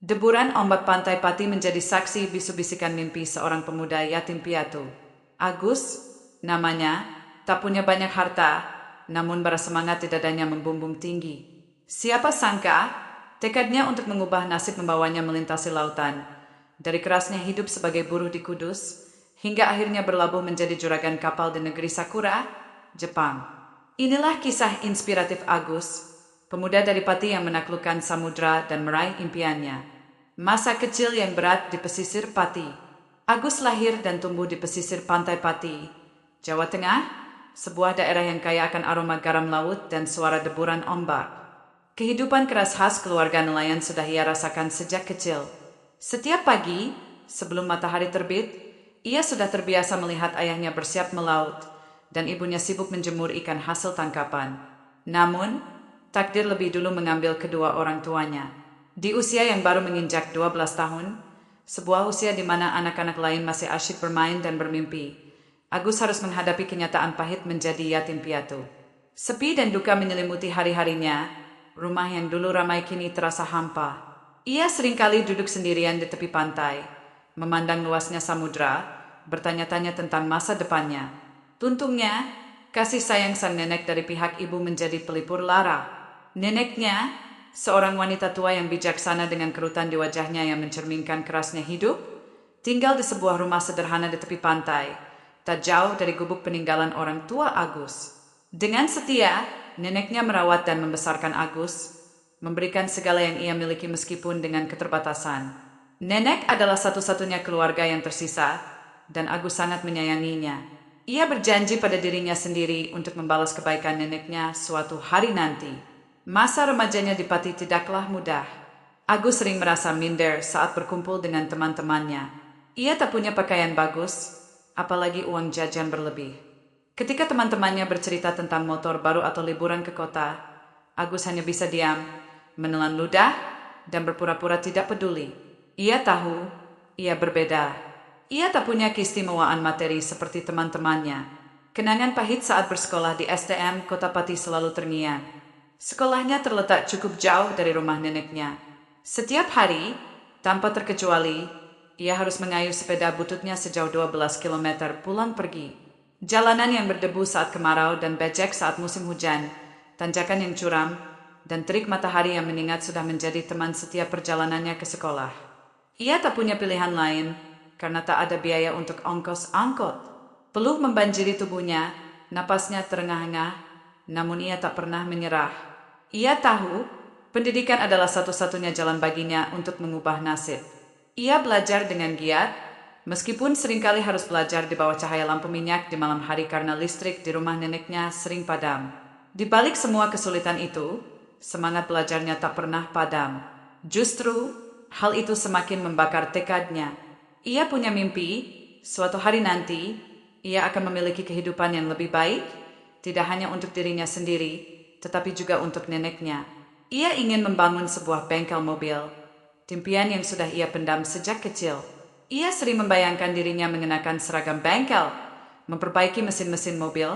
Deburan ombak pantai Pati menjadi saksi bisu-bisikan mimpi seorang pemuda yatim piatu. Agus, namanya, tak punya banyak harta, namun bara semangat di dadanya membumbung tinggi. Siapa sangka, tekadnya untuk mengubah nasib membawanya melintasi lautan. Dari kerasnya hidup sebagai buruh di Kudus, hingga akhirnya berlabuh menjadi juragan kapal di negeri Sakura, Jepang. Inilah kisah inspiratif Agus, pemuda dari Pati yang menaklukkan samudra dan meraih impiannya. Masa kecil yang berat di pesisir Pati. Agus lahir dan tumbuh di pesisir pantai Pati, Jawa Tengah, sebuah daerah yang kaya akan aroma garam laut dan suara deburan ombak. Kehidupan keras khas keluarga nelayan sudah ia rasakan sejak kecil. Setiap pagi, sebelum matahari terbit, ia sudah terbiasa melihat ayahnya bersiap melaut dan ibunya sibuk menjemur ikan hasil tangkapan. Namun, takdir lebih dulu mengambil kedua orang tuanya. Di usia yang baru menginjak 12 tahun, sebuah usia di mana anak-anak lain masih asyik bermain dan bermimpi, Agus harus menghadapi kenyataan pahit menjadi yatim piatu. Sepi dan duka menyelimuti hari-harinya, rumah yang dulu ramai kini terasa hampa. Ia seringkali duduk sendirian di tepi pantai, memandang luasnya samudra, bertanya-tanya tentang masa depannya. Tuntungnya, kasih sayang sang nenek dari pihak ibu menjadi pelipur lara. Neneknya, seorang wanita tua yang bijaksana dengan kerutan di wajahnya yang mencerminkan kerasnya hidup, tinggal di sebuah rumah sederhana di tepi pantai, tak jauh dari gubuk peninggalan orang tua Agus. Dengan setia, neneknya merawat dan membesarkan Agus, memberikan segala yang ia miliki meskipun dengan keterbatasan. Nenek adalah satu-satunya keluarga yang tersisa, dan Agus sangat menyayanginya. Ia berjanji pada dirinya sendiri untuk membalas kebaikan neneknya suatu hari nanti. Masa remajanya di Pati tidaklah mudah. Agus sering merasa minder saat berkumpul dengan teman-temannya. Ia tak punya pakaian bagus, apalagi uang jajan berlebih. Ketika teman-temannya bercerita tentang motor baru atau liburan ke kota, Agus hanya bisa diam, menelan ludah, dan berpura-pura tidak peduli. Ia tahu, ia berbeda. Ia tak punya keistimewaan materi seperti teman-temannya. Kenangan pahit saat bersekolah di STM Kota Pati selalu terngiang. Sekolahnya terletak cukup jauh dari rumah neneknya. Setiap hari, tanpa terkecuali, ia harus mengayuh sepeda bututnya sejauh 12 km pulang pergi. Jalanan yang berdebu saat kemarau dan becek saat musim hujan, tanjakan yang curam, dan terik matahari yang menyengat sudah menjadi teman setiap perjalanannya ke sekolah. Ia tak punya pilihan lain, karena tak ada biaya untuk ongkos angkot. Peluh membanjiri tubuhnya, napasnya terengah-engah, namun ia tak pernah menyerah. Ia tahu, pendidikan adalah satu-satunya jalan baginya untuk mengubah nasib. Ia belajar dengan giat, meskipun seringkali harus belajar di bawah cahaya lampu minyak di malam hari karena listrik di rumah neneknya sering padam. Di balik semua kesulitan itu, semangat belajarnya tak pernah padam. Justru, hal itu semakin membakar tekadnya. Ia punya mimpi, suatu hari nanti, ia akan memiliki kehidupan yang lebih baik, tidak hanya untuk dirinya sendiri, tetapi juga untuk neneknya. Ia ingin membangun sebuah bengkel mobil, impian yang sudah ia pendam sejak kecil. Ia sering membayangkan dirinya mengenakan seragam bengkel, memperbaiki mesin-mesin mobil,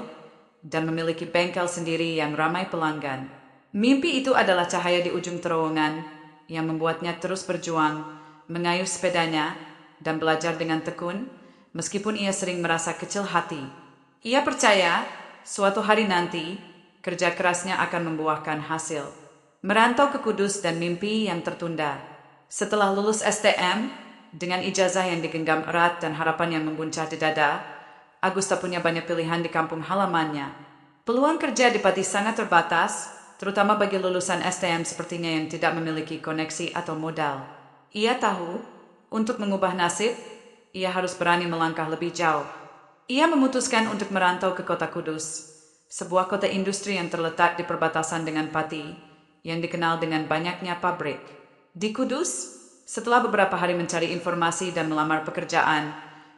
dan memiliki bengkel sendiri yang ramai pelanggan. Mimpi itu adalah cahaya di ujung terowongan yang membuatnya terus berjuang, mengayuh sepedanya, dan belajar dengan tekun, meskipun ia sering merasa kecil hati. Ia percaya, suatu hari nanti, kerja kerasnya akan membuahkan hasil. Merantau ke Kudus dan mimpi yang tertunda. Setelah lulus STM, dengan ijazah yang digenggam erat dan harapan yang mengguncang di dada, Agus tak punya banyak pilihan di kampung halamannya. Peluang kerja di Pati sangat terbatas, terutama bagi lulusan STM sepertinya yang tidak memiliki koneksi atau modal. Ia tahu, untuk mengubah nasib, ia harus berani melangkah lebih jauh. Ia memutuskan untuk merantau ke kota Kudus, sebuah kota industri yang terletak di perbatasan dengan Pati, yang dikenal dengan banyaknya pabrik. Di Kudus, setelah beberapa hari mencari informasi dan melamar pekerjaan,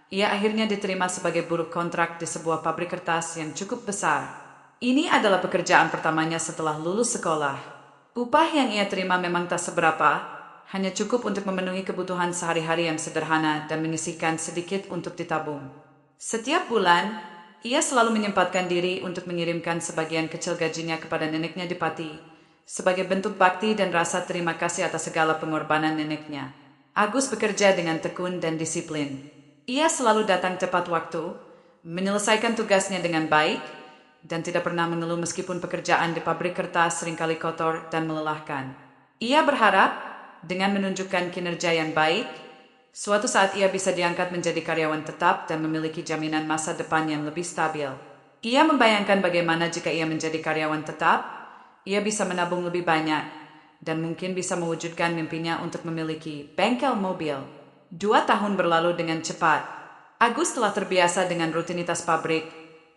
ia akhirnya diterima sebagai buruh kontrak di sebuah pabrik kertas yang cukup besar. Ini adalah pekerjaan pertamanya setelah lulus sekolah. Upah yang ia terima memang tak seberapa, hanya cukup untuk memenuhi kebutuhan sehari-hari yang sederhana dan menyisihkan sedikit untuk ditabung. Setiap bulan, ia selalu menyempatkan diri untuk mengirimkan sebagian kecil gajinya kepada neneknya di Pati, Sebagai bentuk bakti dan rasa terima kasih atas segala pengorbanan neneknya, Agus bekerja dengan tekun dan disiplin. Ia selalu datang tepat waktu, menyelesaikan tugasnya dengan baik, dan tidak pernah mengeluh meskipun pekerjaan di pabrik kertas seringkali kotor dan melelahkan. Ia berharap, dengan menunjukkan kinerja yang baik, suatu saat ia bisa diangkat menjadi karyawan tetap dan memiliki jaminan masa depan yang lebih stabil. Ia membayangkan bagaimana jika ia menjadi karyawan tetap, ia bisa menabung lebih banyak dan mungkin bisa mewujudkan mimpinya untuk memiliki bengkel mobil. 2 tahun berlalu dengan cepat. Agus telah terbiasa dengan rutinitas pabrik,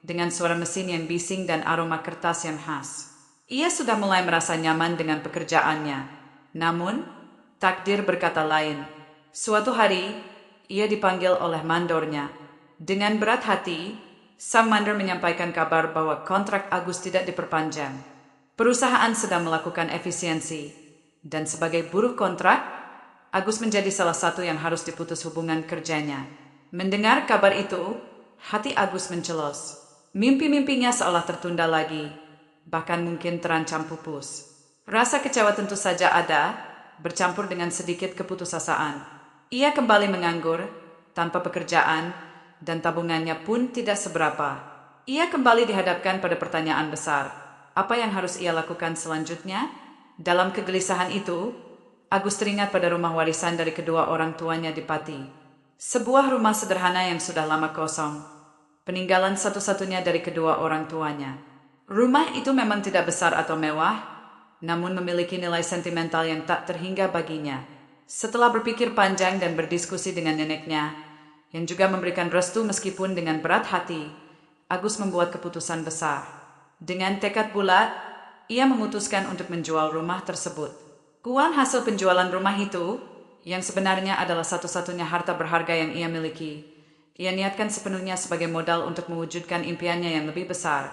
dengan suara mesin yang bising dan aroma kertas yang khas. Ia sudah mulai merasa nyaman dengan pekerjaannya. Namun, takdir berkata lain. Suatu hari, ia dipanggil oleh mandornya. Dengan berat hati, sang mandor menyampaikan kabar bahwa kontrak Agus tidak diperpanjang. Perusahaan sedang melakukan efisiensi, dan sebagai buruh kontrak, Agus menjadi salah satu yang harus diputus hubungan kerjanya. Mendengar kabar itu, hati Agus mencelos. Mimpi-mimpinya seolah tertunda lagi, bahkan mungkin terancam pupus. Rasa kecewa tentu saja ada, bercampur dengan sedikit keputusasaan. Ia kembali menganggur, tanpa pekerjaan, dan tabungannya pun tidak seberapa. Ia kembali dihadapkan pada pertanyaan besar. Apa yang harus ia lakukan selanjutnya? Dalam kegelisahan itu, Agus teringat pada rumah warisan dari kedua orang tuanya di Pati. Sebuah rumah sederhana yang sudah lama kosong. Peninggalan satu-satunya dari kedua orang tuanya. Rumah itu memang tidak besar atau mewah, namun memiliki nilai sentimental yang tak terhingga baginya. Setelah berpikir panjang dan berdiskusi dengan neneknya, yang juga memberikan restu meskipun dengan berat hati, Agus membuat keputusan besar. Dengan tekad bulat, ia memutuskan untuk menjual rumah tersebut. Uang hasil penjualan rumah itu, yang sebenarnya adalah satu-satunya harta berharga yang ia miliki, ia niatkan sepenuhnya sebagai modal untuk mewujudkan impiannya yang lebih besar,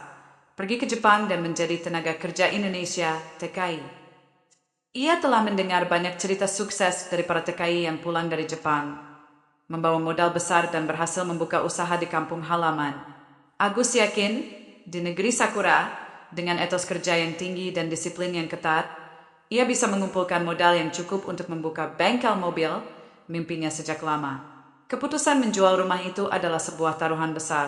pergi ke Jepang dan menjadi tenaga kerja Indonesia, TKI. Ia telah mendengar banyak cerita sukses dari para TKI yang pulang dari Jepang, membawa modal besar dan berhasil membuka usaha di kampung halaman. Agus yakin, di negeri Sakura, dengan etos kerja yang tinggi dan disiplin yang ketat, ia bisa mengumpulkan modal yang cukup untuk membuka bengkel mobil, mimpinya sejak lama. Keputusan menjual rumah itu adalah sebuah taruhan besar,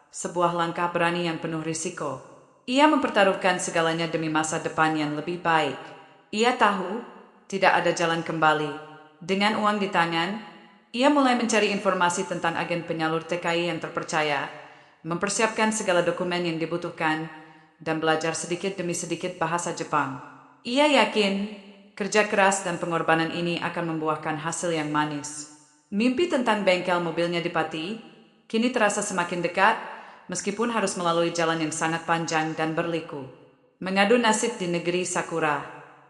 sebuah langkah berani yang penuh risiko. Ia mempertaruhkan segalanya demi masa depan yang lebih baik. Ia tahu tidak ada jalan kembali. Dengan uang di tangan, ia mulai mencari informasi tentang agen penyalur TKI yang terpercaya, mempersiapkan segala dokumen yang dibutuhkan, dan belajar sedikit demi sedikit bahasa Jepang. Ia yakin kerja keras dan pengorbanan ini akan membuahkan hasil yang manis. Mimpi tentang bengkel mobilnya di Pati kini terasa semakin dekat, meskipun harus melalui jalan yang sangat panjang dan berliku. Mengadu nasib di negeri Sakura.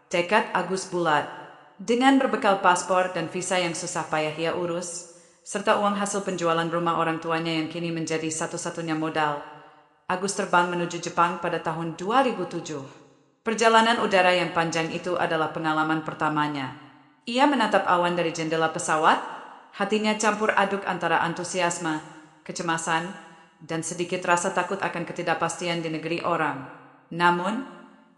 Tekad Agus bulat. Dengan berbekal paspor dan visa yang susah payah ia urus, serta uang hasil penjualan rumah orang tuanya yang kini menjadi satu-satunya modal, Agus terbang menuju Jepang pada tahun 2007. Perjalanan udara yang panjang itu adalah pengalaman pertamanya. Ia menatap awan dari jendela pesawat, hatinya campur aduk antara antusiasme, kecemasan, dan sedikit rasa takut akan ketidakpastian di negeri orang. Namun,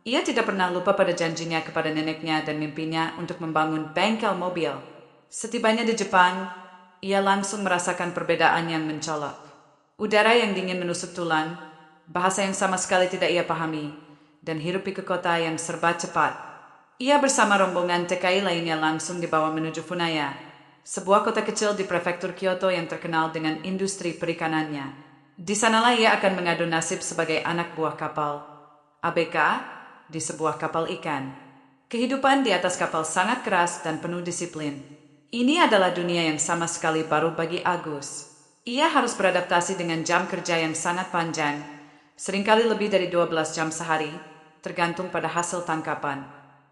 ia tidak pernah lupa pada janjinya kepada neneknya dan mimpinya untuk membangun bengkel mobil. Setibanya di Jepang, ia langsung merasakan perbedaan yang mencolok. Udara yang dingin menusuk tulang, bahasa yang sama sekali tidak ia pahami, dan hirup pikuk kota yang serba cepat. Ia bersama rombongan TKI lainnya langsung dibawa menuju Funaya, sebuah kota kecil di prefektur Kyoto yang terkenal dengan industri perikanannya. Di sanalah ia akan mengadu nasib sebagai anak buah kapal ABK di sebuah kapal ikan. Kehidupan di atas kapal sangat keras dan penuh disiplin. Ini adalah dunia yang sama sekali baru bagi Agus. Ia harus beradaptasi dengan jam kerja yang sangat panjang, seringkali lebih dari 12 jam sehari, tergantung pada hasil tangkapan.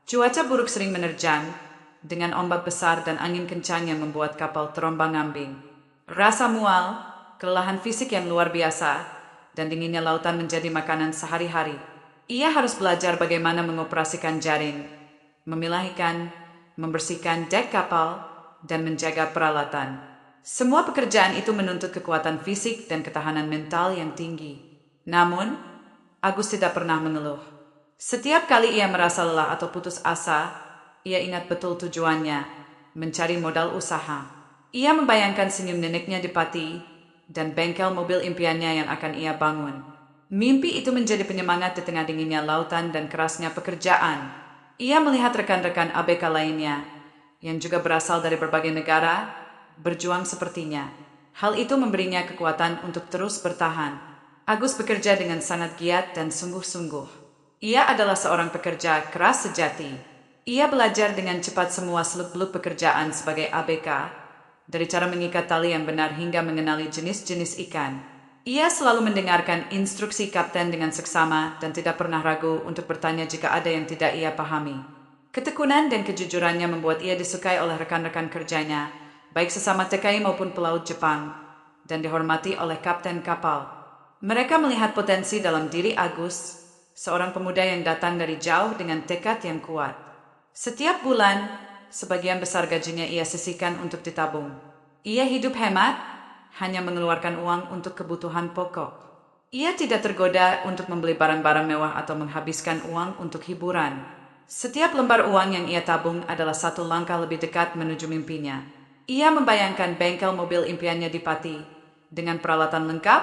Cuaca buruk sering menerjang, dengan ombak besar dan angin kencang yang membuat kapal terombang-ambing. Rasa mual, kelelahan fisik yang luar biasa, dan dinginnya lautan menjadi makanan sehari-hari. Ia harus belajar bagaimana mengoperasikan jaring, memilah ikan, membersihkan dek kapal, dan menjaga peralatan. Semua pekerjaan itu menuntut kekuatan fisik dan ketahanan mental yang tinggi. Namun, Agus tidak pernah mengeluh. Setiap kali ia merasa lelah atau putus asa, ia ingat betul tujuannya, mencari modal usaha. Ia membayangkan senyum neneknya di Pati dan bengkel mobil impiannya yang akan ia bangun. Mimpi itu menjadi penyemangat di tengah dinginnya lautan dan kerasnya pekerjaan. Ia melihat rekan-rekan ABK lainnya yang juga berasal dari berbagai negara berjuang sepertinya. Hal itu memberinya kekuatan untuk terus bertahan. Agus bekerja dengan sangat giat dan sungguh-sungguh. Ia adalah seorang pekerja keras sejati. Ia belajar dengan cepat semua seluk-beluk pekerjaan sebagai ABK, dari cara mengikat tali yang benar hingga mengenali jenis-jenis ikan. Ia selalu mendengarkan instruksi kapten dengan seksama dan tidak pernah ragu untuk bertanya jika ada yang tidak ia pahami. Ketekunan dan kejujurannya membuat ia disukai oleh rekan-rekan kerjanya, baik sesama TKI maupun pelaut Jepang, dan dihormati oleh kapten kapal. Mereka melihat potensi dalam diri Agus, seorang pemuda yang datang dari jauh dengan tekad yang kuat. Setiap bulan, sebagian besar gajinya ia sisihkan untuk ditabung. Ia hidup hemat, hanya mengeluarkan uang untuk kebutuhan pokok. Ia tidak tergoda untuk membeli barang-barang mewah atau menghabiskan uang untuk hiburan. Setiap lembar uang yang ia tabung adalah satu langkah lebih dekat menuju mimpinya. Ia membayangkan bengkel mobil impiannya di Pati, dengan peralatan lengkap,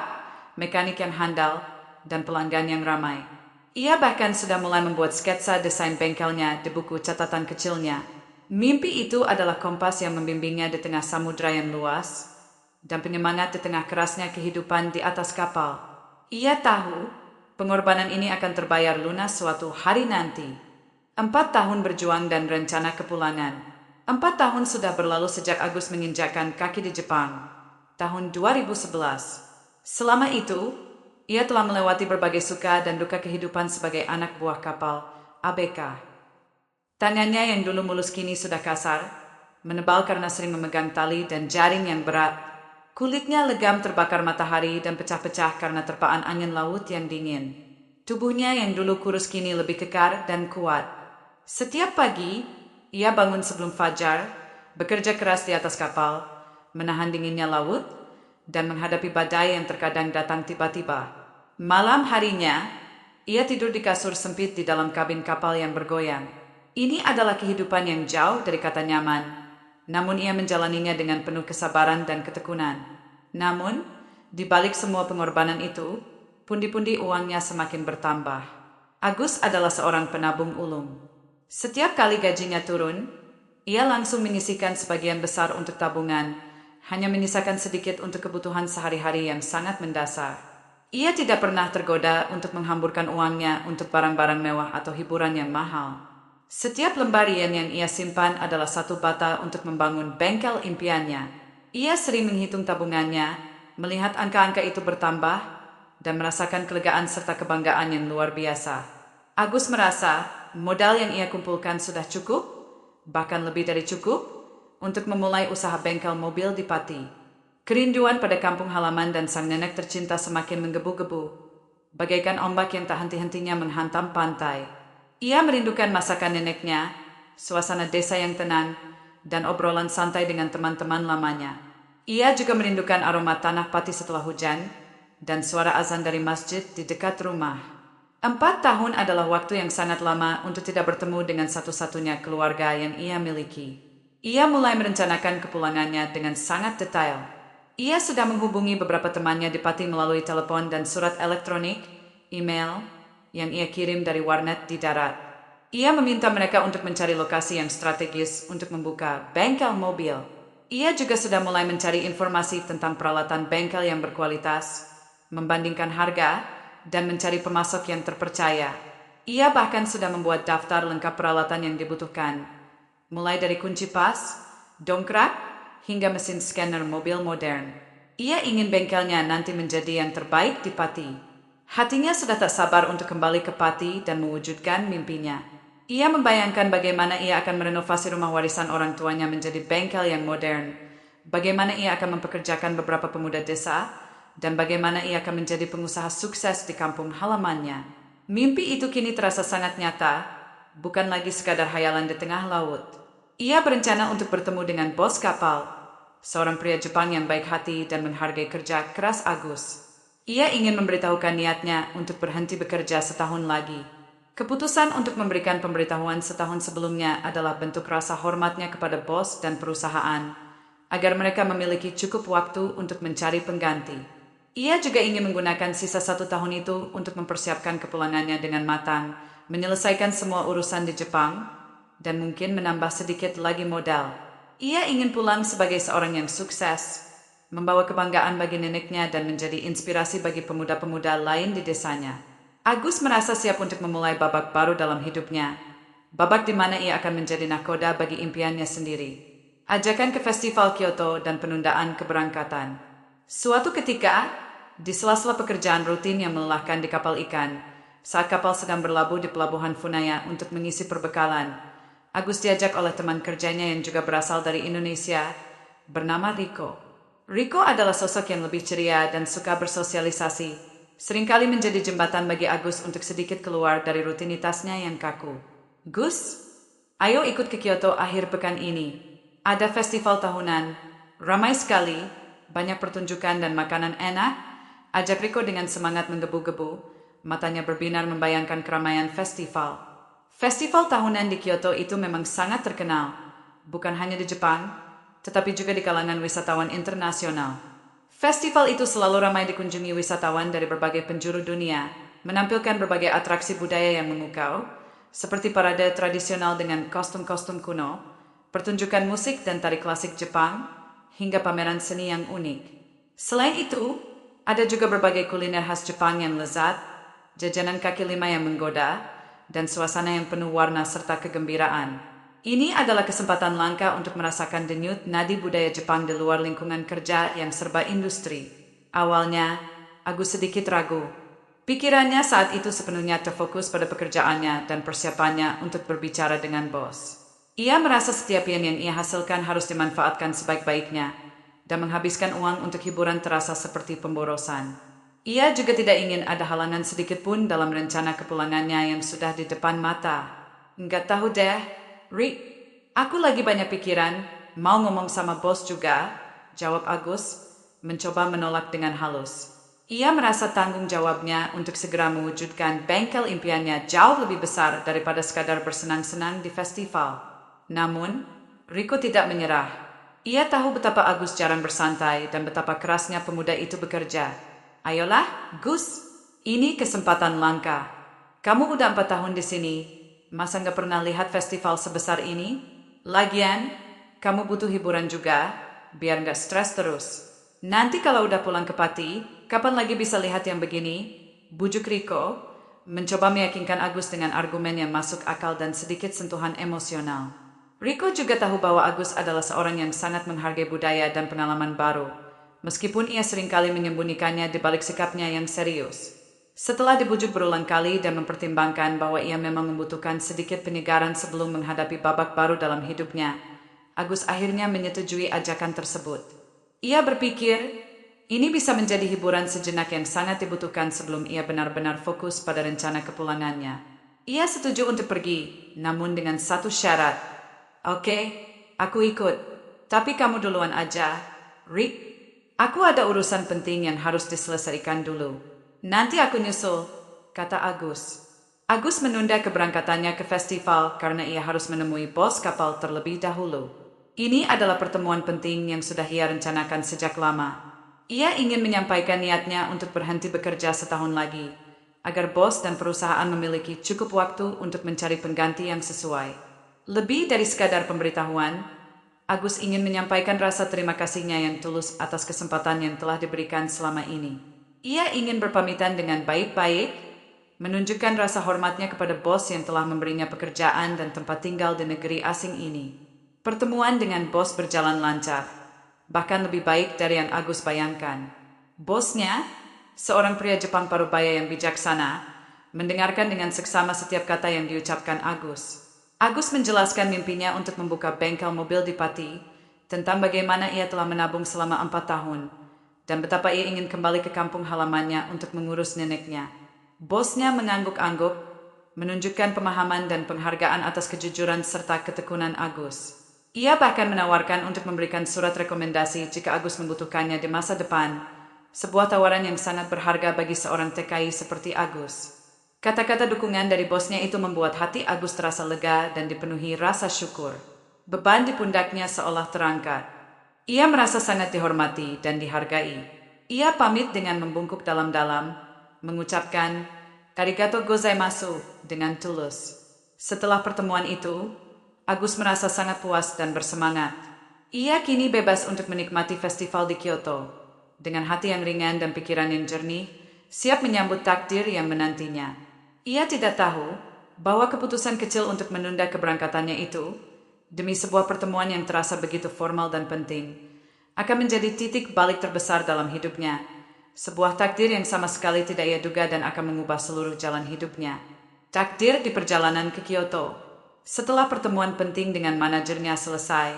mekanik yang handal, dan pelanggan yang ramai. Ia bahkan sudah mulai membuat sketsa desain bengkelnya di buku catatan kecilnya. Mimpi itu adalah kompas yang membimbingnya di tengah samudera yang luas, dan penyemangat di tengah kerasnya kehidupan di atas kapal. Ia tahu, pengorbanan ini akan terbayar lunas suatu hari nanti. 4 tahun berjuang dan rencana kepulangan. 4 tahun sudah berlalu sejak Agus menginjakkan kaki di Jepang, tahun 2011. Selama itu, ia telah melewati berbagai suka dan duka kehidupan sebagai anak buah kapal ABK. Tangannya yang dulu mulus kini sudah kasar, menebal karena sering memegang tali dan jaring yang berat. Kulitnya legam terbakar matahari dan pecah-pecah karena terpaan angin laut yang dingin. Tubuhnya yang dulu kurus kini lebih kekar dan kuat. Setiap pagi, ia bangun sebelum fajar, bekerja keras di atas kapal, menahan dinginnya laut, dan menghadapi badai yang terkadang datang tiba-tiba. Malam harinya, ia tidur di kasur sempit di dalam kabin kapal yang bergoyang. Ini adalah kehidupan yang jauh dari kata nyaman, namun ia menjalaninya dengan penuh kesabaran dan ketekunan. Namun, di balik semua pengorbanan itu, pundi-pundi uangnya semakin bertambah. Agus adalah seorang penabung ulung. Setiap kali gajinya turun, ia langsung menyisihkan sebagian besar untuk tabungan, hanya menyisakan sedikit untuk kebutuhan sehari-hari yang sangat mendasar. Ia tidak pernah tergoda untuk menghamburkan uangnya untuk barang-barang mewah atau hiburan yang mahal. Setiap lembar yen yang ia simpan adalah satu bata untuk membangun bengkel impiannya. Ia sering menghitung tabungannya, melihat angka-angka itu bertambah, dan merasakan kelegaan serta kebanggaan yang luar biasa. Agus merasa modal yang ia kumpulkan sudah cukup, bahkan lebih dari cukup, untuk memulai usaha bengkel mobil di Pati. Kerinduan pada kampung halaman dan sang nenek tercinta semakin menggebu-gebu, bagaikan ombak yang tak henti-hentinya menghantam pantai. Ia merindukan masakan neneknya, suasana desa yang tenang, dan obrolan santai dengan teman-teman lamanya. Ia juga merindukan aroma tanah Pati setelah hujan, dan suara azan dari masjid di dekat rumah. 4 tahun adalah waktu yang sangat lama untuk tidak bertemu dengan satu-satunya keluarga yang ia miliki. Ia mulai merencanakan kepulangannya dengan sangat detail. Ia sudah menghubungi beberapa temannya di Pati melalui telepon dan surat elektronik, email, yang ia kirim dari warnet di darat. Ia meminta mereka untuk mencari lokasi yang strategis untuk membuka bengkel mobil. Ia juga sudah mulai mencari informasi tentang peralatan bengkel yang berkualitas, membandingkan harga, dan mencari pemasok yang terpercaya. Ia bahkan sudah membuat daftar lengkap peralatan yang dibutuhkan, mulai dari kunci pas, dongkrak, hingga mesin scanner mobil modern. Ia ingin bengkelnya nanti menjadi yang terbaik di Pati. Hatinya sudah tak sabar untuk kembali ke Pati dan mewujudkan mimpinya. Ia membayangkan bagaimana ia akan merenovasi rumah warisan orang tuanya menjadi bengkel yang modern, bagaimana ia akan mempekerjakan beberapa pemuda desa, dan bagaimana ia akan menjadi pengusaha sukses di kampung halamannya. Mimpi itu kini terasa sangat nyata, bukan lagi sekadar hayalan di tengah laut. Ia berencana untuk bertemu dengan bos kapal, seorang pria Jepang yang baik hati dan menghargai kerja keras Agus. Ia ingin memberitahukan niatnya untuk berhenti bekerja setahun lagi. Keputusan untuk memberikan pemberitahuan setahun sebelumnya adalah bentuk rasa hormatnya kepada bos dan perusahaan, agar mereka memiliki cukup waktu untuk mencari pengganti. Ia juga ingin menggunakan sisa 1 tahun itu untuk mempersiapkan kepulangannya dengan matang, menyelesaikan semua urusan di Jepang, dan mungkin menambah sedikit lagi modal. Ia ingin pulang sebagai seorang yang sukses, membawa kebanggaan bagi neneknya dan menjadi inspirasi bagi pemuda-pemuda lain di desanya. Agus merasa siap untuk memulai babak baru dalam hidupnya, babak di mana ia akan menjadi nakoda bagi impiannya sendiri. Ajakan ke festival Kyoto dan penundaan keberangkatan. Suatu ketika, di sela-sela pekerjaan rutin yang melelahkan di kapal ikan, saat kapal sedang berlabuh di pelabuhan Funaya untuk mengisi perbekalan, Agus diajak oleh teman kerjanya yang juga berasal dari Indonesia, bernama Riko. Riko adalah sosok yang lebih ceria dan suka bersosialisasi, seringkali menjadi jembatan bagi Agus untuk sedikit keluar dari rutinitasnya yang kaku. Gus, ayo ikut ke Kyoto akhir pekan ini. Ada festival tahunan, ramai sekali, banyak pertunjukan dan makanan enak. Ajak Riko dengan semangat menggebu-gebu, matanya berbinar membayangkan keramaian festival. Festival tahunan di Kyoto itu memang sangat terkenal, bukan hanya di Jepang, tetapi juga di kalangan wisatawan internasional. Festival itu selalu ramai dikunjungi wisatawan dari berbagai penjuru dunia, menampilkan berbagai atraksi budaya yang memukau, seperti parade tradisional dengan kostum-kostum kuno, pertunjukan musik dan tari klasik Jepang, hingga pameran seni yang unik. Selain itu, ada juga berbagai kuliner khas Jepang yang lezat, jajanan kaki lima yang menggoda, dan suasana yang penuh warna serta kegembiraan. Ini adalah kesempatan langka untuk merasakan denyut nadi budaya Jepang di luar lingkungan kerja yang serba industri. Awalnya, Agus sedikit ragu. Pikirannya saat itu sepenuhnya terfokus pada pekerjaannya dan persiapannya untuk berbicara dengan bos. Ia merasa setiap yen yang ia hasilkan harus dimanfaatkan sebaik-baiknya, dan menghabiskan uang untuk hiburan terasa seperti pemborosan. Ia juga tidak ingin ada halangan sedikit pun dalam rencana kepulangannya yang sudah di depan mata. Nggak tahu deh, Rick, aku lagi banyak pikiran, mau ngomong sama bos juga, jawab Agus, mencoba menolak dengan halus. Ia merasa tanggung jawabnya untuk segera mewujudkan bengkel impiannya jauh lebih besar daripada sekadar bersenang-senang di festival. Namun, Riko tidak menyerah. Ia tahu betapa Agus jarang bersantai dan betapa kerasnya pemuda itu bekerja. Ayolah, Gus, ini kesempatan langka. Kamu udah 4 tahun di sini. Masa nggak pernah lihat festival sebesar ini? Lagian, kamu butuh hiburan juga, biar nggak stres terus. Nanti kalau udah pulang ke Pati, kapan lagi bisa lihat yang begini? Bujuk Riko, mencoba meyakinkan Agus dengan argumen yang masuk akal dan sedikit sentuhan emosional. Riko juga tahu bahwa Agus adalah seorang yang sangat menghargai budaya dan pengalaman baru, meskipun ia seringkali menyembunyikannya di balik sikapnya yang serius. Setelah dibujuk berulang kali dan mempertimbangkan bahwa ia memang membutuhkan sedikit penyegaran sebelum menghadapi babak baru dalam hidupnya, Agus akhirnya menyetujui ajakan tersebut. Ia berpikir, ini bisa menjadi hiburan sejenak yang sangat dibutuhkan sebelum ia benar-benar fokus pada rencana kepulangannya. Ia setuju untuk pergi, namun dengan satu syarat. Oke, aku ikut. Tapi kamu duluan aja, Rick. Aku ada urusan penting yang harus diselesaikan dulu. Nanti aku nyusul, kata Agus. Agus menunda keberangkatannya ke festival karena ia harus menemui bos kapal terlebih dahulu. Ini adalah pertemuan penting yang sudah ia rencanakan sejak lama. Ia ingin menyampaikan niatnya untuk berhenti bekerja setahun lagi, agar bos dan perusahaan memiliki cukup waktu untuk mencari pengganti yang sesuai. Lebih dari sekadar pemberitahuan, Agus ingin menyampaikan rasa terima kasihnya yang tulus atas kesempatan yang telah diberikan selama ini. Ia ingin berpamitan dengan baik-baik, menunjukkan rasa hormatnya kepada bos yang telah memberinya pekerjaan dan tempat tinggal di negeri asing ini. Pertemuan dengan bos berjalan lancar, bahkan lebih baik dari yang Agus bayangkan. Bosnya, seorang pria Jepang parubaya yang bijaksana, mendengarkan dengan seksama setiap kata yang diucapkan Agus. Agus menjelaskan mimpinya untuk membuka bengkel mobil di Pati, tentang bagaimana ia telah menabung selama 4 tahun, dan betapa ia ingin kembali ke kampung halamannya untuk mengurus neneknya. Bosnya mengangguk-angguk, menunjukkan pemahaman dan penghargaan atas kejujuran serta ketekunan Agus. Ia bahkan menawarkan untuk memberikan surat rekomendasi jika Agus membutuhkannya di masa depan, sebuah tawaran yang sangat berharga bagi seorang TKI seperti Agus. Kata-kata dukungan dari bosnya itu membuat hati Agus terasa lega dan dipenuhi rasa syukur. Beban di pundaknya seolah terangkat. Ia merasa sangat dihormati dan dihargai. Ia pamit dengan membungkuk dalam-dalam, mengucapkan "Arigato gozaimasu" dengan tulus. Setelah pertemuan itu, Agus merasa sangat puas dan bersemangat. Ia kini bebas untuk menikmati festival di Kyoto. Dengan hati yang ringan dan pikiran yang jernih, siap menyambut takdir yang menantinya. Ia tidak tahu bahwa keputusan kecil untuk menunda keberangkatannya itu, demi sebuah pertemuan yang terasa begitu formal dan penting, akan menjadi titik balik terbesar dalam hidupnya. Sebuah takdir yang sama sekali tidak ia duga dan akan mengubah seluruh jalan hidupnya. Takdir di perjalanan ke Kyoto. Setelah pertemuan penting dengan manajernya selesai,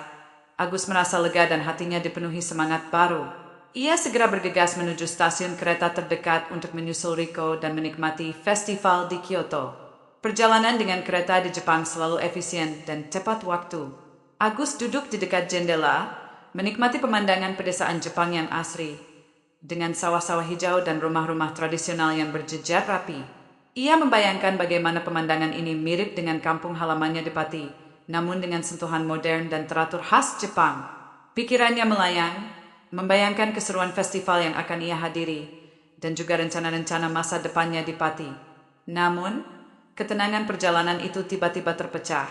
Agus merasa lega dan hatinya dipenuhi semangat baru. Ia segera bergegas menuju stasiun kereta terdekat untuk menyusul Riko dan menikmati festival di Kyoto. Perjalanan dengan kereta di Jepang selalu efisien dan tepat waktu. Agus duduk di dekat jendela, menikmati pemandangan pedesaan Jepang yang asri, dengan sawah-sawah hijau dan rumah-rumah tradisional yang berjejer rapi. Ia membayangkan bagaimana pemandangan ini mirip dengan kampung halamannya di Pati, namun dengan sentuhan modern dan teratur khas Jepang. Pikirannya melayang, membayangkan keseruan festival yang akan ia hadiri, dan juga rencana-rencana masa depannya di Pati. Namun, ketenangan perjalanan itu tiba-tiba terpecah.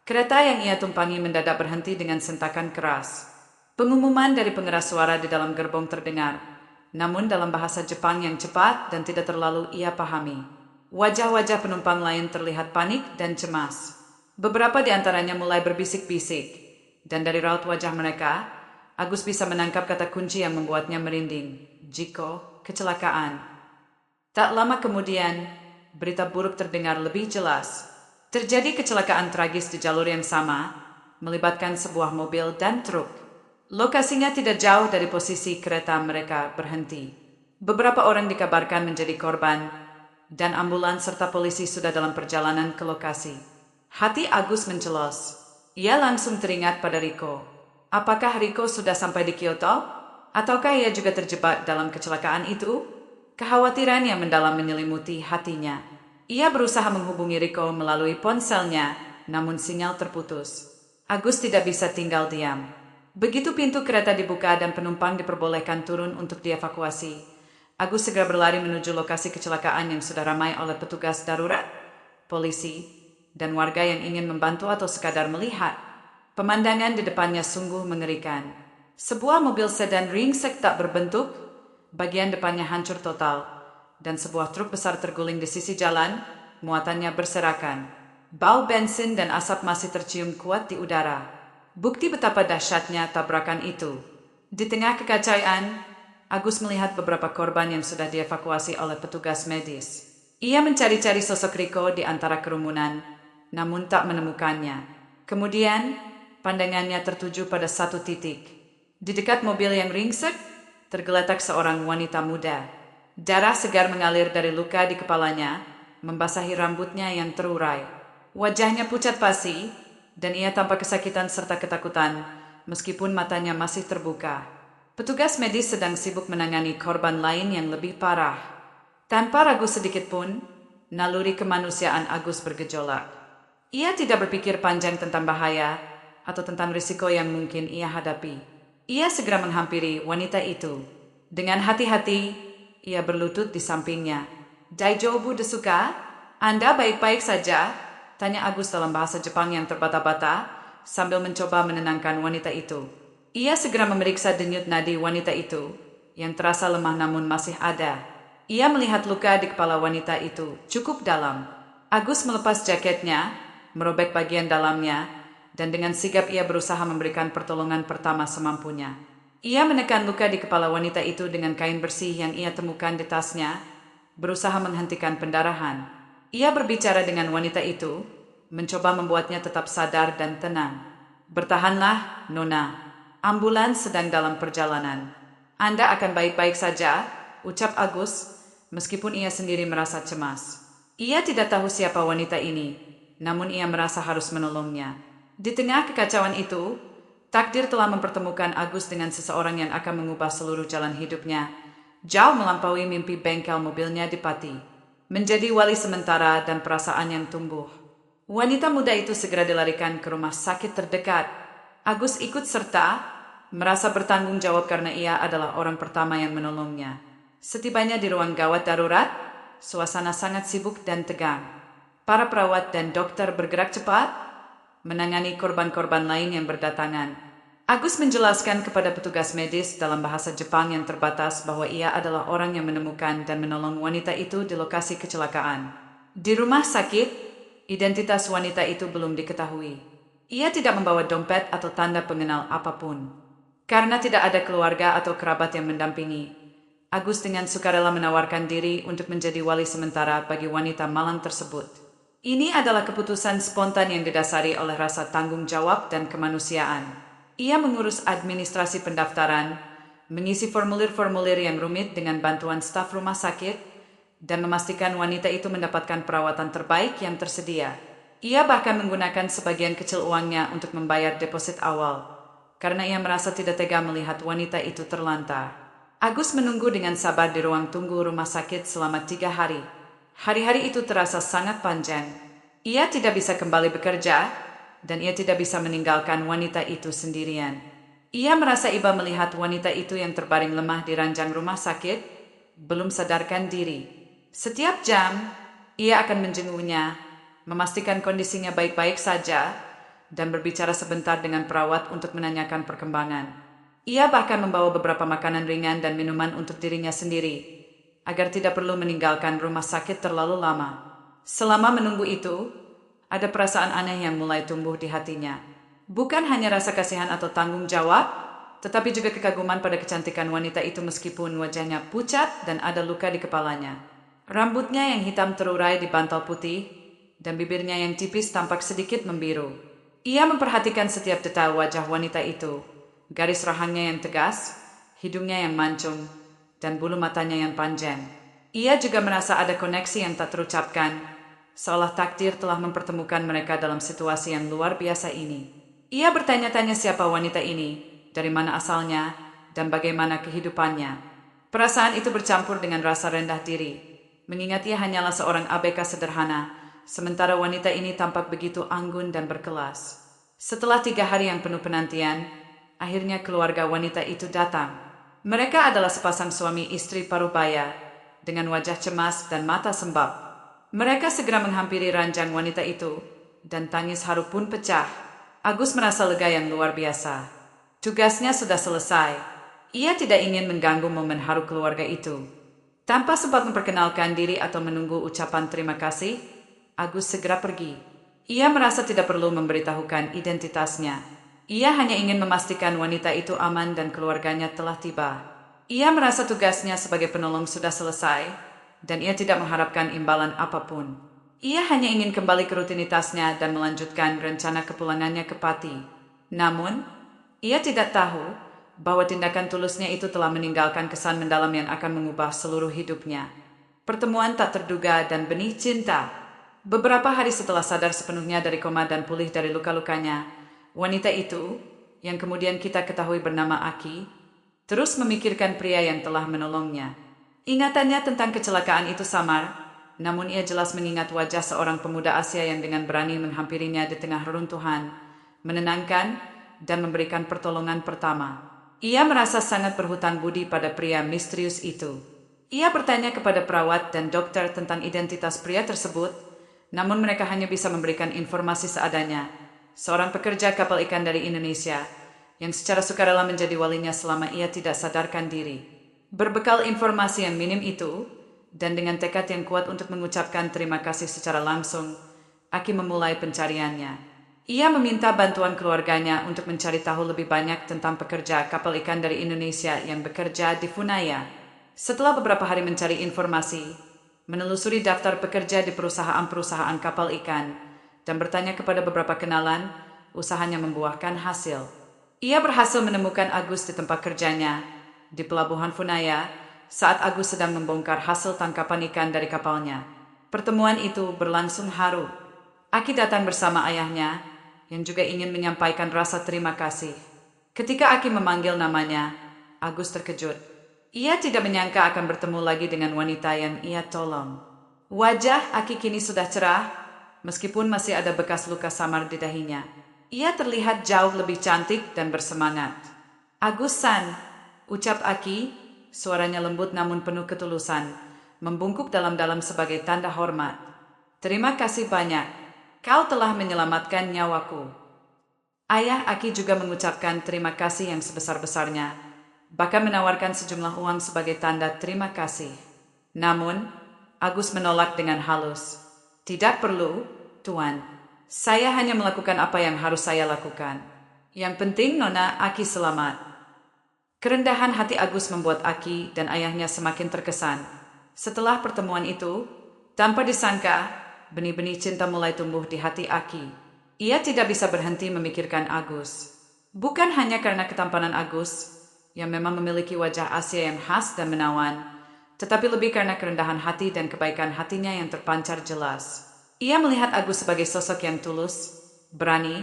Kereta yang ia tumpangi mendadak berhenti dengan sentakan keras. Pengumuman dari pengeras suara di dalam gerbong terdengar, namun dalam bahasa Jepang yang cepat dan tidak terlalu ia pahami. Wajah-wajah penumpang lain terlihat panik dan cemas. Beberapa di antaranya mulai berbisik-bisik, dan dari raut wajah mereka, Agus bisa menangkap kata kunci yang membuatnya merinding. Jiko, kecelakaan. Tak lama kemudian, berita buruk terdengar lebih jelas. Terjadi kecelakaan tragis di jalur yang sama, melibatkan sebuah mobil dan truk. Lokasinya tidak jauh dari posisi kereta mereka berhenti. Beberapa orang dikabarkan menjadi korban, dan ambulans serta polisi sudah dalam perjalanan ke lokasi. Hati Agus mencelos. Ia langsung teringat pada Riko. Apakah Riko sudah sampai di Kyoto? Ataukah ia juga terjebak dalam kecelakaan itu? Kekhawatiran yang mendalam menyelimuti hatinya. Ia berusaha menghubungi Riko melalui ponselnya, namun sinyal terputus. Agus tidak bisa tinggal diam. Begitu pintu kereta dibuka dan penumpang diperbolehkan turun untuk dievakuasi, Agus segera berlari menuju lokasi kecelakaan yang sudah ramai oleh petugas darurat, polisi, dan warga yang ingin membantu atau sekadar melihat. Pemandangan di depannya sungguh mengerikan. Sebuah mobil sedan ringsek tak berbentuk, bagian depannya hancur total, dan sebuah truk besar terguling di sisi jalan, muatannya berserakan. Bau bensin dan asap masih tercium kuat di udara. Bukti betapa dahsyatnya tabrakan itu. Di tengah kekacauan, Agus melihat beberapa korban yang sudah dievakuasi oleh petugas medis. Ia mencari-cari sosok Riko di antara kerumunan, namun tak menemukannya. Kemudian, pandangannya tertuju pada satu titik. Di dekat mobil yang ringsek, tergeletak seorang wanita muda. Darah segar mengalir dari luka di kepalanya, membasahi rambutnya yang terurai. Wajahnya pucat pasi, dan ia tampak kesakitan serta ketakutan, meskipun matanya masih terbuka. Petugas medis sedang sibuk menangani korban lain yang lebih parah. Tanpa ragu sedikit pun, naluri kemanusiaan Agus bergejolak. Ia tidak berpikir panjang tentang bahaya atau tentang risiko yang mungkin ia hadapi. Ia segera menghampiri wanita itu. Dengan hati-hati, ia berlutut di sampingnya. "Daijoubu desu ka? Anda baik-baik saja?" tanya Agus dalam bahasa Jepang yang terbata-bata, sambil mencoba menenangkan wanita itu. Ia segera memeriksa denyut nadi wanita itu, yang terasa lemah namun masih ada. Ia melihat luka di kepala wanita itu cukup dalam. Agus melepas jaketnya, merobek bagian dalamnya, dan dengan sigap ia berusaha memberikan pertolongan pertama semampunya. Ia menekan luka di kepala wanita itu dengan kain bersih yang ia temukan di tasnya, berusaha menghentikan pendarahan. Ia berbicara dengan wanita itu, mencoba membuatnya tetap sadar dan tenang. "Bertahanlah, Nona. Ambulans sedang dalam perjalanan. Anda akan baik-baik saja," ucap Agus, meskipun ia sendiri merasa cemas. Ia tidak tahu siapa wanita ini, namun ia merasa harus menolongnya. Di tengah kekacauan itu, takdir telah mempertemukan Agus dengan seseorang yang akan mengubah seluruh jalan hidupnya, jauh melampaui mimpi bengkel mobilnya di Pati. menjadi wali sementara dan perasaan yang tumbuh. Wanita muda itu segera dilarikan ke rumah sakit terdekat. Agus ikut serta, merasa bertanggung jawab karena ia adalah orang pertama yang menolongnya. Setibanya di ruang gawat darurat, suasana sangat sibuk dan tegang. Para perawat dan dokter bergerak cepat, menangani korban-korban lain yang berdatangan. Agus menjelaskan kepada petugas medis dalam bahasa Jepang yang terbatas bahwa ia adalah orang yang menemukan dan menolong wanita itu di lokasi kecelakaan. Di rumah sakit, identitas wanita itu belum diketahui. Ia tidak membawa dompet atau tanda pengenal apapun. Karena tidak ada keluarga atau kerabat yang mendampingi, Agus dengan sukarela menawarkan diri untuk menjadi wali sementara bagi wanita malang tersebut. Ini adalah keputusan spontan yang didasari oleh rasa tanggung jawab dan kemanusiaan. Ia mengurus administrasi pendaftaran, mengisi formulir-formulir yang rumit dengan bantuan staf rumah sakit, dan memastikan wanita itu mendapatkan perawatan terbaik yang tersedia. Ia bahkan menggunakan sebagian kecil uangnya untuk membayar deposit awal, karena ia merasa tidak tega melihat wanita itu terlantar. Agus menunggu dengan sabar di ruang tunggu rumah sakit selama 3 hari. Hari-hari itu terasa sangat panjang. Ia tidak bisa kembali bekerja, dan ia tidak bisa meninggalkan wanita itu sendirian. Ia merasa iba melihat wanita itu yang terbaring lemah di ranjang rumah sakit, belum sadarkan diri. Setiap jam, ia akan menjenguknya, memastikan kondisinya baik-baik saja, dan berbicara sebentar dengan perawat untuk menanyakan perkembangan. Ia bahkan membawa beberapa makanan ringan dan minuman untuk dirinya sendiri, agar tidak perlu meninggalkan rumah sakit terlalu lama. Selama menunggu itu, ada perasaan aneh yang mulai tumbuh di hatinya. Bukan hanya rasa kasihan atau tanggung jawab, tetapi juga kekaguman pada kecantikan wanita itu meskipun wajahnya pucat dan ada luka di kepalanya. Rambutnya yang hitam terurai di bantal putih, dan bibirnya yang tipis tampak sedikit membiru. Ia memperhatikan setiap detail wajah wanita itu. Garis rahangnya yang tegas, hidungnya yang mancung, dan bulu matanya yang panjang. Ia juga merasa ada koneksi yang tak terucapkan, seolah takdir telah mempertemukan mereka dalam situasi yang luar biasa ini. Ia bertanya-tanya siapa wanita ini, dari mana asalnya, dan bagaimana kehidupannya. Perasaan itu bercampur dengan rasa rendah diri, mengingat ia hanyalah seorang ABK sederhana, sementara wanita ini tampak begitu anggun dan berkelas. Setelah 3 hari yang penuh penantian, akhirnya keluarga wanita itu datang. Mereka adalah sepasang suami istri parubaya, dengan wajah cemas dan mata sembab. Mereka segera menghampiri ranjang wanita itu, dan tangis haru pun pecah. Agus merasa lega yang luar biasa. Tugasnya sudah selesai. Ia tidak ingin mengganggu momen haru keluarga itu. Tanpa sempat memperkenalkan diri atau menunggu ucapan terima kasih, Agus segera pergi. Ia merasa tidak perlu memberitahukan identitasnya. Ia hanya ingin memastikan wanita itu aman dan keluarganya telah tiba. Ia merasa tugasnya sebagai penolong sudah selesai, dan ia tidak mengharapkan imbalan apapun. Ia hanya ingin kembali ke rutinitasnya dan melanjutkan rencana kepulangannya ke Pati. Namun, ia tidak tahu bahwa tindakan tulusnya itu telah meninggalkan kesan mendalam yang akan mengubah seluruh hidupnya. Pertemuan tak terduga dan benih cinta. Beberapa hari setelah sadar sepenuhnya dari koma dan pulih dari luka-lukanya, wanita itu, yang kemudian kita ketahui bernama Aki, terus memikirkan pria yang telah menolongnya. Ingatannya tentang kecelakaan itu samar, namun ia jelas mengingat wajah seorang pemuda Asia yang dengan berani menghampirinya di tengah reruntuhan, menenangkan, dan memberikan pertolongan pertama. Ia merasa sangat berhutang budi pada pria misterius itu. Ia bertanya kepada perawat dan dokter tentang identitas pria tersebut, namun mereka hanya bisa memberikan informasi seadanya. Seorang pekerja kapal ikan dari Indonesia, yang secara sukarela menjadi walinya selama ia tidak sadarkan diri. Berbekal informasi yang minim itu, dan dengan tekad yang kuat untuk mengucapkan terima kasih secara langsung, Aki memulai pencariannya. Ia meminta bantuan keluarganya untuk mencari tahu lebih banyak tentang pekerja kapal ikan dari Indonesia yang bekerja di Funaya. Setelah beberapa hari mencari informasi, menelusuri daftar pekerja di perusahaan-perusahaan kapal ikan, dan bertanya kepada beberapa kenalan, usahanya membuahkan hasil. Ia berhasil menemukan Agus di tempat kerjanya, di pelabuhan Funaya, saat Agus sedang membongkar hasil tangkapan ikan dari kapalnya. Pertemuan itu berlangsung haru. Aki datang bersama ayahnya, yang juga ingin menyampaikan rasa terima kasih. Ketika Aki memanggil namanya, Agus terkejut. Ia tidak menyangka akan bertemu lagi dengan wanita yang ia tolong. Wajah Aki kini sudah cerah, meskipun masih ada bekas luka samar di dahinya. Ia terlihat jauh lebih cantik dan bersemangat. Agus-san, ucap Aki, suaranya lembut namun penuh ketulusan, membungkuk dalam-dalam sebagai tanda hormat. Terima kasih banyak, kau telah menyelamatkan nyawaku. Ayah Aki juga mengucapkan terima kasih yang sebesar-besarnya, bahkan menawarkan sejumlah uang sebagai tanda terima kasih. Namun, Agus menolak dengan halus. Tidak perlu, Tuan. Saya hanya melakukan apa yang harus saya lakukan. Yang penting Nona Aki selamat. Kerendahan hati Agus membuat Aki dan ayahnya semakin terkesan. Setelah pertemuan itu, tanpa disangka, benih-benih cinta mulai tumbuh di hati Aki. Ia tidak bisa berhenti memikirkan Agus. Bukan hanya karena ketampanan Agus, yang memang memiliki wajah Asia yang khas dan menawan, tetapi lebih karena kerendahan hati dan kebaikan hatinya yang terpancar jelas. Ia melihat Agus sebagai sosok yang tulus, berani,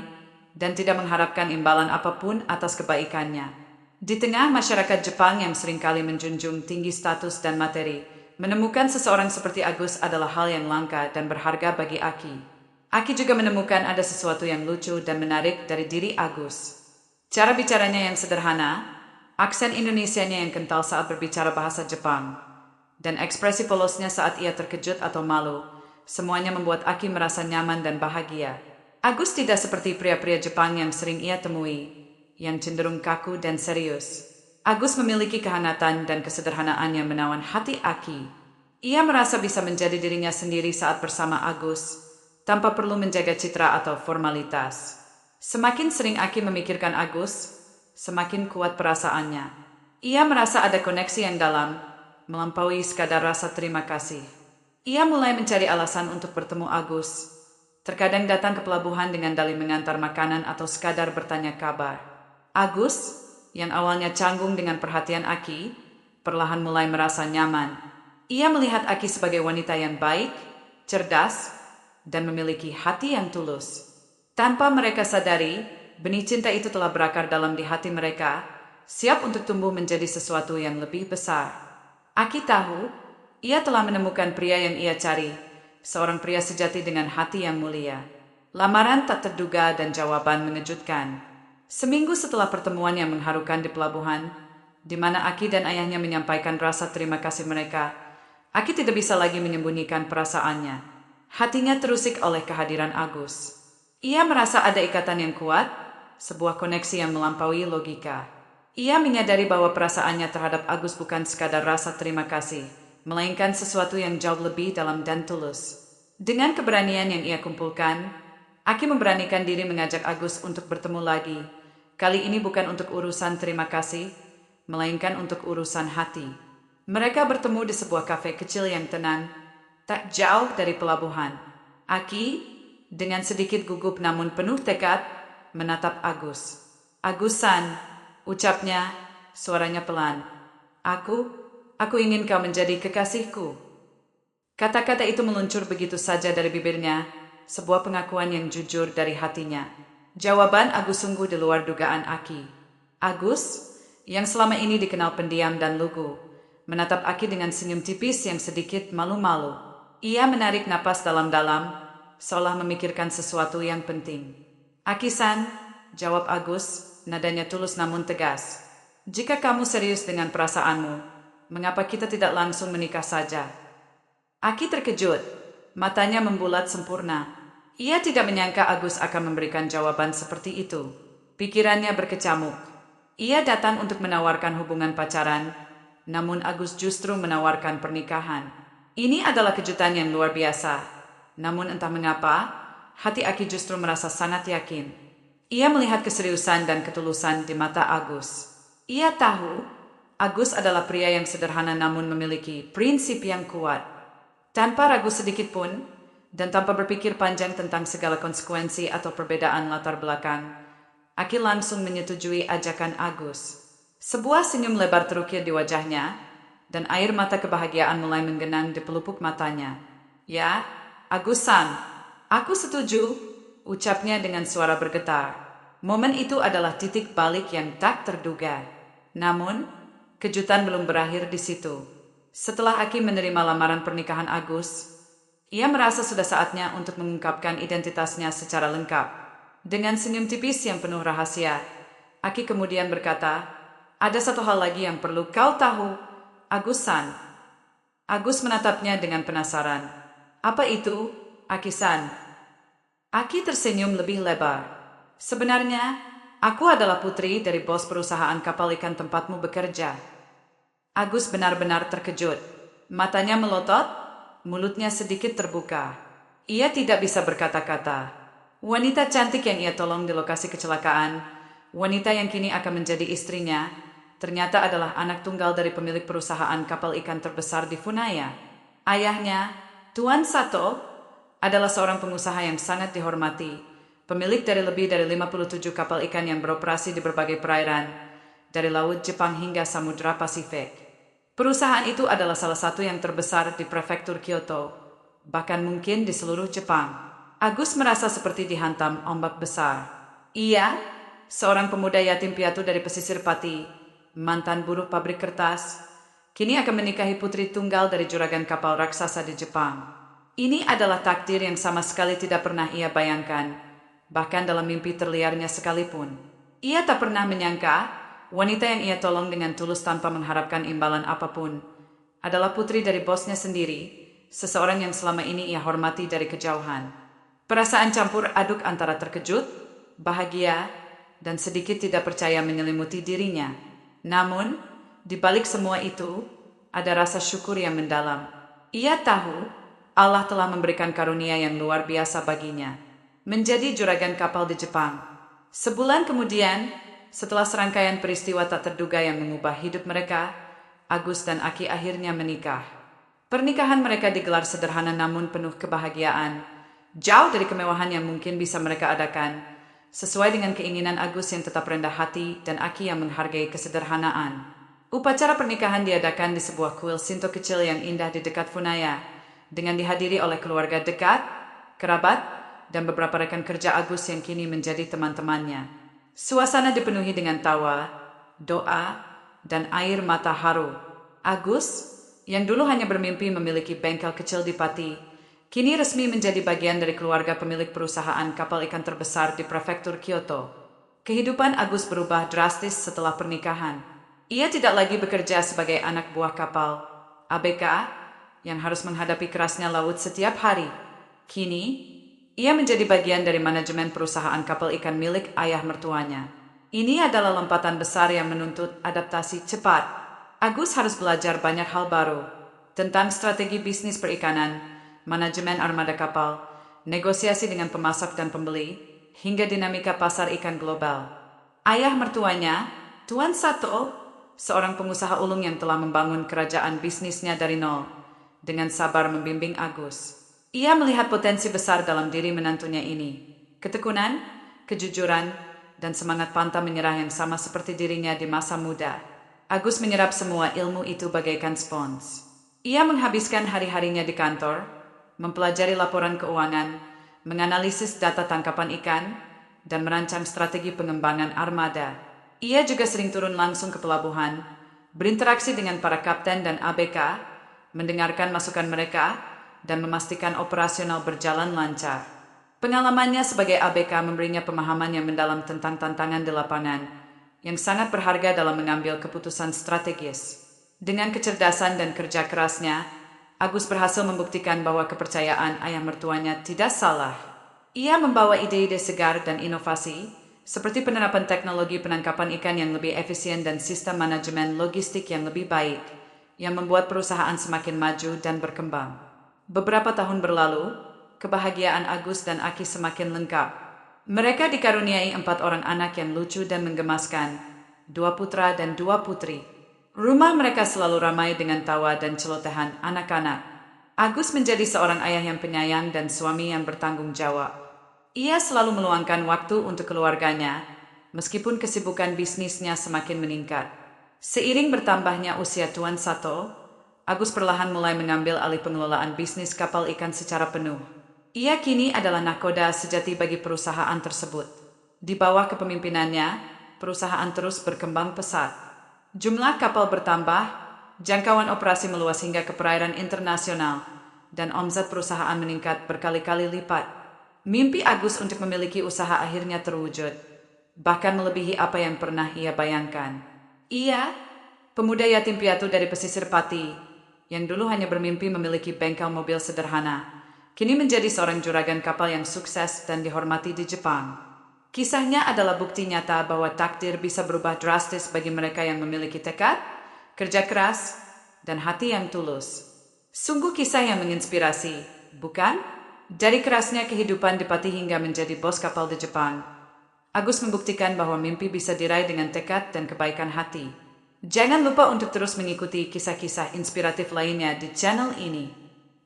dan tidak mengharapkan imbalan apapun atas kebaikannya. Di tengah masyarakat Jepang yang seringkali menjunjung tinggi status dan materi, menemukan seseorang seperti Agus adalah hal yang langka dan berharga bagi Aki. Aki juga menemukan ada sesuatu yang lucu dan menarik dari diri Agus. Cara bicaranya yang sederhana, aksen Indonesianya yang kental saat berbicara bahasa Jepang, dan ekspresi polosnya saat ia terkejut atau malu, semuanya membuat Aki merasa nyaman dan bahagia. Agus tidak seperti pria-pria Jepang yang sering ia temui, yang cenderung kaku dan serius. Agus memiliki kehanatan dan kesederhanaan yang menawan hati Aki. Ia merasa bisa menjadi dirinya sendiri saat bersama Agus, tanpa perlu menjaga citra atau formalitas. Semakin sering Aki memikirkan Agus, semakin kuat perasaannya. Ia merasa ada koneksi yang dalam, melampaui sekadar rasa terima kasih. Ia mulai mencari alasan untuk bertemu Agus. Terkadang datang ke pelabuhan dengan dalih mengantar makanan atau sekadar bertanya kabar. Agus, yang awalnya canggung dengan perhatian Aki, perlahan mulai merasa nyaman. Ia melihat Aki sebagai wanita yang baik, cerdas, dan memiliki hati yang tulus. Tanpa mereka sadari, benih cinta itu telah berakar dalam di hati mereka, siap untuk tumbuh menjadi sesuatu yang lebih besar. Aki tahu, ia telah menemukan pria yang ia cari, seorang pria sejati dengan hati yang mulia. Lamaran tak terduga dan jawaban mengejutkan. Seminggu setelah pertemuan yang mengharukan di pelabuhan, di mana Aki dan ayahnya menyampaikan rasa terima kasih mereka, Aki tidak bisa lagi menyembunyikan perasaannya. Hatinya terusik oleh kehadiran Agus. Ia merasa ada ikatan yang kuat, sebuah koneksi yang melampaui logika. Ia menyadari bahwa perasaannya terhadap Agus bukan sekadar rasa terima kasih, melainkan sesuatu yang jauh lebih dalam dan tulus. Dengan keberanian yang ia kumpulkan, Aki memberanikan diri mengajak Agus untuk bertemu lagi. Kali ini bukan untuk urusan terima kasih, melainkan untuk urusan hati. Mereka bertemu di sebuah kafe kecil yang tenang, tak jauh dari pelabuhan. Aki, dengan sedikit gugup namun penuh tekad, menatap Agus. Agus-san, ucapnya, suaranya pelan. Aku ingin kau menjadi kekasihku. Kata-kata itu meluncur begitu saja dari bibirnya, sebuah pengakuan yang jujur dari hatinya. Jawaban Agus sungguh di luar dugaan Aki. Agus, yang selama ini dikenal pendiam dan lugu, menatap Aki dengan senyum tipis yang sedikit malu-malu. Ia menarik napas dalam-dalam, seolah memikirkan sesuatu yang penting. Aki-san, jawab Agus, nadanya tulus namun tegas. Jika kamu serius dengan perasaanmu, mengapa kita tidak langsung menikah saja? Aki terkejut, matanya membulat sempurna. Ia tidak menyangka Agus akan memberikan jawaban seperti itu. Pikirannya berkecamuk. Ia datang untuk menawarkan hubungan pacaran, namun Agus justru menawarkan pernikahan. Ini adalah kejutan yang luar biasa. Namun entah mengapa, hati Aki justru merasa sangat yakin. Ia melihat keseriusan dan ketulusan di mata Agus. Ia tahu, Agus adalah pria yang sederhana namun memiliki prinsip yang kuat. Tanpa ragu sedikit pun, dan tanpa berpikir panjang tentang segala konsekuensi atau perbedaan latar belakang, Aki langsung menyetujui ajakan Agus. Sebuah senyum lebar terukir di wajahnya, dan air mata kebahagiaan mulai menggenang di pelupuk matanya. Ya, Agus-san, aku setuju, ucapnya dengan suara bergetar. Momen itu adalah titik balik yang tak terduga. Namun, kejutan belum berakhir di situ. Setelah Aki menerima lamaran pernikahan Agus, Ia merasa sudah saatnya untuk mengungkapkan identitasnya secara lengkap. Dengan senyum tipis yang penuh rahasia, Aki kemudian berkata, "Ada satu hal lagi yang perlu kau tahu, Agus-san." Agus menatapnya dengan penasaran. "Apa itu, Aki-san?" Aki tersenyum lebih lebar. "Sebenarnya, aku adalah putri dari bos perusahaan kapal ikan tempatmu bekerja." Agus benar-benar terkejut. Matanya melotot, mulutnya sedikit terbuka. Ia tidak bisa berkata-kata. Wanita cantik yang ia tolong di lokasi kecelakaan, wanita yang kini akan menjadi istrinya, ternyata adalah anak tunggal dari pemilik perusahaan kapal ikan terbesar di Funaya. Ayahnya, Tuan Sato, adalah seorang pengusaha yang sangat dihormati, pemilik dari lebih dari 57 kapal ikan yang beroperasi di berbagai perairan, dari Laut Jepang hingga Samudra Pasifik. Perusahaan itu adalah salah satu yang terbesar di prefektur Kyoto, bahkan mungkin di seluruh Jepang. Agus merasa seperti dihantam ombak besar. Ia, seorang pemuda yatim piatu dari pesisir Pati, mantan buruh pabrik kertas, kini akan menikahi putri tunggal dari juragan kapal raksasa di Jepang. Ini adalah takdir yang sama sekali tidak pernah ia bayangkan, bahkan dalam mimpi terliarnya sekalipun. Ia tak pernah menyangka wanita yang ia tolong dengan tulus tanpa mengharapkan imbalan apapun adalah putri dari bosnya sendiri, seseorang yang selama ini ia hormati dari kejauhan. Perasaan campur aduk antara terkejut, bahagia, dan sedikit tidak percaya menyelimuti dirinya. Namun, di balik semua itu, ada rasa syukur yang mendalam. Ia tahu Allah telah memberikan karunia yang luar biasa baginya, menjadi juragan kapal di Jepang. Sebulan kemudian, setelah serangkaian peristiwa tak terduga yang mengubah hidup mereka, Agus dan Aki akhirnya menikah. Pernikahan mereka digelar sederhana namun penuh kebahagiaan, jauh dari kemewahan yang mungkin bisa mereka adakan, sesuai dengan keinginan Agus yang tetap rendah hati dan Aki yang menghargai kesederhanaan. Upacara pernikahan diadakan di sebuah kuil Shinto kecil yang indah di dekat Funaya, dengan dihadiri oleh keluarga dekat, kerabat, dan beberapa rekan kerja Agus yang kini menjadi teman-temannya. Suasana dipenuhi dengan tawa, doa, dan air mata haru. Agus, yang dulu hanya bermimpi memiliki bengkel kecil di Pati, kini resmi menjadi bagian dari keluarga pemilik perusahaan kapal ikan terbesar di prefektur Kyoto. Kehidupan Agus berubah drastis setelah pernikahan. Ia tidak lagi bekerja sebagai anak buah kapal ABK yang harus menghadapi kerasnya laut setiap hari. Kini, ia menjadi bagian dari manajemen perusahaan kapal ikan milik ayah mertuanya. Ini adalah lompatan besar yang menuntut adaptasi cepat. Agus harus belajar banyak hal baru tentang strategi bisnis perikanan, manajemen armada kapal, negosiasi dengan pemasok dan pembeli, hingga dinamika pasar ikan global. Ayah mertuanya, Tuan Sato, seorang pengusaha ulung yang telah membangun kerajaan bisnisnya dari nol, dengan sabar membimbing Agus. Ia melihat potensi besar dalam diri menantunya ini. Ketekunan, kejujuran, dan semangat pantang menyerah yang sama seperti dirinya di masa muda. Agus menyerap semua ilmu itu bagaikan spons. Ia menghabiskan hari-harinya di kantor, mempelajari laporan keuangan, menganalisis data tangkapan ikan, dan merancang strategi pengembangan armada. Ia juga sering turun langsung ke pelabuhan, berinteraksi dengan para kapten dan ABK, mendengarkan masukan mereka, dan memastikan operasional berjalan lancar. Pengalamannya sebagai ABK memberinya pemahaman yang mendalam tentang tantangan di lapangan, yang sangat berharga dalam mengambil keputusan strategis. Dengan kecerdasan dan kerja kerasnya, Agus berhasil membuktikan bahwa kepercayaan ayah mertuanya tidak salah. Ia membawa ide-ide segar dan inovasi, seperti penerapan teknologi penangkapan ikan yang lebih efisien dan sistem manajemen logistik yang lebih baik, yang membuat perusahaan semakin maju dan berkembang. Beberapa tahun berlalu, kebahagiaan Agus dan Aki semakin lengkap. Mereka dikaruniai 4 orang anak yang lucu dan menggemaskan, 2 putra dan 2 putri. Rumah mereka selalu ramai dengan tawa dan celotehan anak-anak. Agus menjadi seorang ayah yang penyayang dan suami yang bertanggung jawab. Ia selalu meluangkan waktu untuk keluarganya, meskipun kesibukan bisnisnya semakin meningkat. Seiring bertambahnya usia Tuan Sato, Agus perlahan mulai mengambil alih pengelolaan bisnis kapal ikan secara penuh. Ia kini adalah nakoda sejati bagi perusahaan tersebut. Di bawah kepemimpinannya, perusahaan terus berkembang pesat. Jumlah kapal bertambah, jangkauan operasi meluas hingga ke perairan internasional, dan omset perusahaan meningkat berkali-kali lipat. Mimpi Agus untuk memiliki usaha akhirnya terwujud, bahkan melebihi apa yang pernah ia bayangkan. Ia, pemuda yatim piatu dari pesisir Pati, yang dulu hanya bermimpi memiliki bengkel mobil sederhana, kini menjadi seorang juragan kapal yang sukses dan dihormati di Jepang. Kisahnya adalah bukti nyata bahwa takdir bisa berubah drastis bagi mereka yang memiliki tekad, kerja keras, dan hati yang tulus. Sungguh kisah yang menginspirasi, bukan? Dari kerasnya kehidupan di Pati hingga menjadi bos kapal di Jepang, Agus membuktikan bahwa mimpi bisa diraih dengan tekad dan kebaikan hati. Jangan lupa untuk terus mengikuti kisah-kisah inspiratif lainnya di channel ini.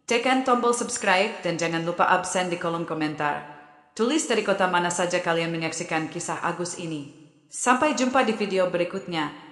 Tekan tombol subscribe dan jangan lupa absen di kolom komentar. Tulis dari kota mana saja kalian menyaksikan kisah Agus ini. Sampai jumpa di video berikutnya.